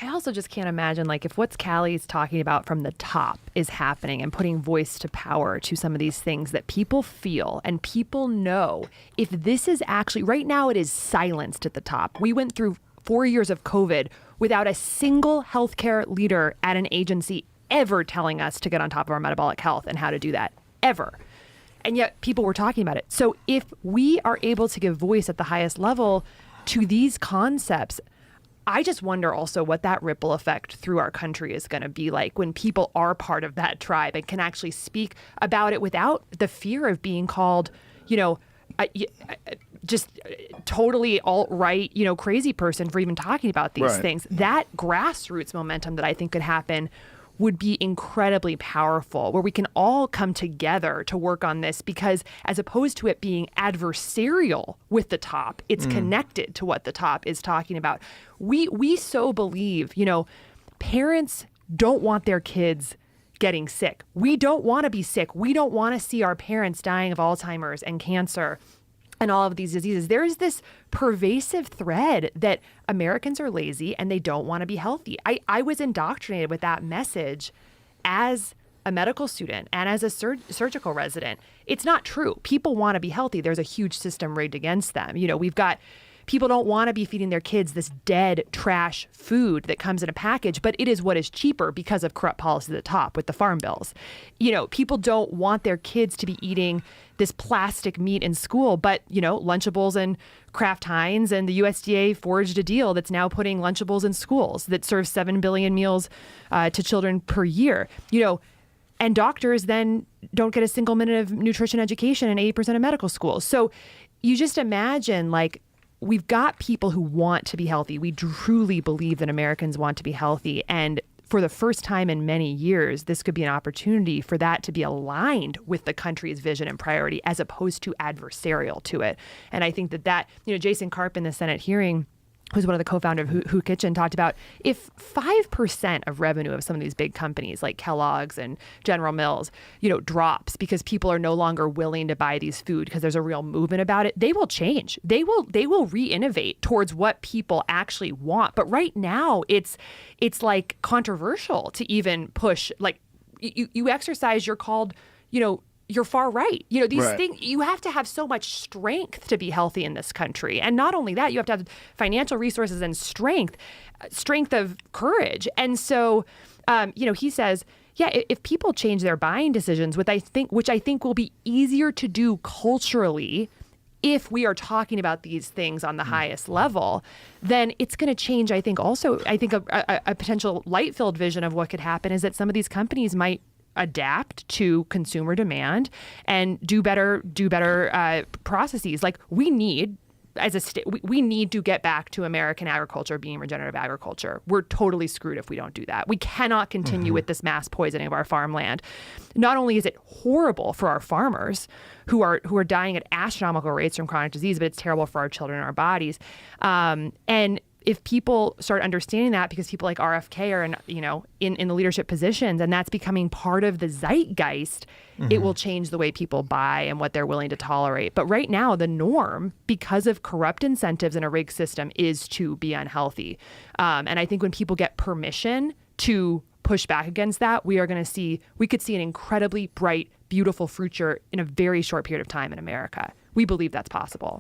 I also just can't imagine, like, if what's Callie's talking about from the top is happening and putting voice to power to some of these things that people feel and people know, if this is actually, right now it is silenced at the top. We went through 4 years of COVID without a single healthcare leader at an agency ever telling us to get on top of our metabolic health and how to do that, ever. And yet people were talking about it. So if we are able to give voice at the highest level to these concepts, I just wonder also what that ripple effect through our country is going to be like when people are part of that tribe and can actually speak about it without the fear of being called, just totally alt-right, crazy person for even talking about these things. That grassroots momentum that I think could happen would be incredibly powerful, where we can all come together to work on this, because as opposed to it being adversarial with the top, it's connected to what the top is talking about. We so believe, parents don't want their kids getting sick. We don't want to be sick. We don't want to see our parents dying of Alzheimer's and cancer and all of these diseases. There is this pervasive thread that Americans are lazy and they don't want to be healthy. I was indoctrinated with that message as a medical student and as a surgical resident. It's not true. People want to be healthy. There's a huge system rigged against them. We've got people don't want to be feeding their kids this dead trash food that comes in a package, but it is what is cheaper because of corrupt policy at the top with the farm bills. People don't want their kids to be eating this plastic meat in school, but, Lunchables and Kraft Heinz and the USDA forged a deal that's now putting Lunchables in schools that serves 7 billion meals to children per year. And doctors then don't get a single minute of nutrition education in 80% of medical schools. So you just imagine, like, we've got people who want to be healthy. We truly believe that Americans want to be healthy. And for the first time in many years, this could be an opportunity for that to be aligned with the country's vision and priority as opposed to adversarial to it. And I think that, Jason Karp in the Senate hearing, who's one of the co-founders of Who Kitchen, talked about if 5% of revenue of some of these big companies like Kellogg's and General Mills, drops because people are no longer willing to buy these food because there's a real movement about it, they will change. They will re-innovate towards what people actually want. But right now it's like controversial to even push, like you exercise, you're called, you're far right. These things, you have to have so much strength to be healthy in this country. And not only that, you have to have financial resources and strength of courage. And so, he says, if people change their buying decisions, which I think will be easier to do culturally if we are talking about these things on the highest level, then it's going to change. I think a potential light-filled vision of what could happen is that some of these companies might adapt to consumer demand and do better processes. Like we need, as a state, we need to get back to American agriculture being regenerative agriculture. We're totally screwed if we don't do that. We cannot continue with this mass poisoning of our farmland. Not only is it horrible for our farmers who are dying at astronomical rates from chronic disease, but it's terrible for our children and our bodies. And if people start understanding that, because people like RFK are in the leadership positions, and that's becoming part of the zeitgeist, it will change the way people buy and what they're willing to tolerate. But right now, the norm, because of corrupt incentives in a rigged system, is to be unhealthy. And I think when people get permission to push back against that, we could see an incredibly bright, beautiful future in a very short period of time in America. We believe that's possible.